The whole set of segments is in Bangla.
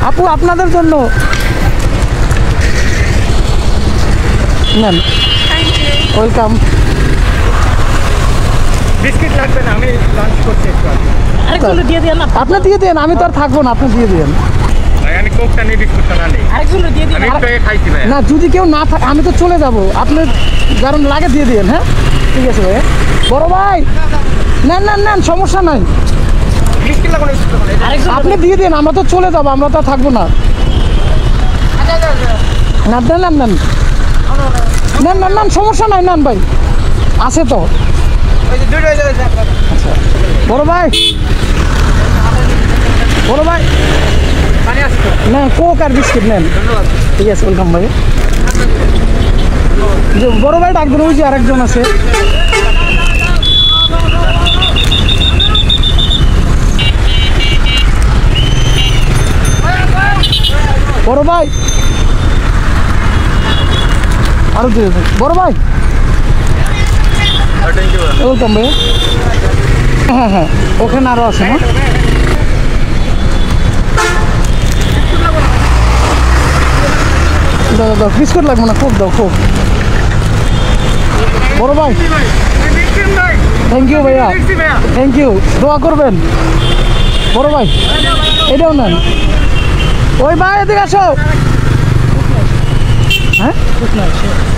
আপু আপনাদের জন্য নেন। ওয়েলকাম। বিস্কিট লাগবে না, আমি লাঞ্চ করছি একটু আগে। আরেকজনকে দিয়ে দেন না। আপনি দিয়ে দেন, আমি তো আর থাকবো না, আপনি দিয়ে দেন। ভাই আমি কোকটা নেই, বিস্কুটটা না নেই। আরেকজনকে দিয়ে দিন। আমি একটু আগে খাইছি ভাই। না যদি কেউ না থাকে আমি তো চলে যাব, আপনি কারণ লাগে দিয়ে দিন। হ্যাঁ ঠিক আছে ভাই। বড় ভাই নেন নেন নেন, সমস্যা নাই, বিস্কিট লাগবে না, বিস্কুট লাগবে না। আরেকজন আপনি দিয়ে দিন, আমরা তো চলে যাবো, আমরা তো আর থাকবো না। না দেন নেন নেন নেন নেন নেন, সমস্যা নাই, নেন ভাই, আছে তো। ওই যে দুটো হয়ে যাবে আপনার। বড় ভাই, বড় ভাই পানি আসতো। না, কোক আর বিস্কিট নেন। ধন্যবাদ। ঠিক আছে, ওয়েলকাম ভাই। যে বড় ভাই ডাকবেন, ওই যে আরেকজন আছে। বড় ভাই আরো দিয়ে দেন। বড় ভাই থ্যাংক ইউ। ওয়েলকাম ভাই। হ্যাঁ হ্যাঁ, ওখানে আরো আছে না? দাও দাও, বিস্কুট লাগবে না, কোক দাও, কোক। বড় ভাই থ্যাংক ইউ ভাইয়া, থ্যাংক ইউ, দোয়া করবেন। বড় ভাই এটাও নেন। ওই ভাই এদিকে আসো। হ্যাঁ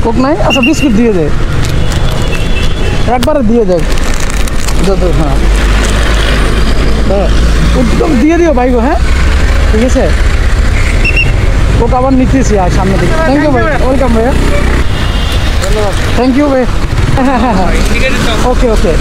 কোক নাই, আচ্ছা বিস্কুট দিয়ে দে, একবারে দিয়ে দেয়। হ্যাঁ হ্যাঁ, একদম দিয়ে দিও ভাই গো। হ্যাঁ ঠিক আছে, ওকে আবার নিতেছি আর সামনে থেকে। থ্যাংক ইউ ভাই, ওয়েলকাম ভাইয়া, ধন্যবাদ। থ্যাংক ইউ ভাই। হ্যাঁ হ্যাঁ হ্যাঁ, ওকে ওকে।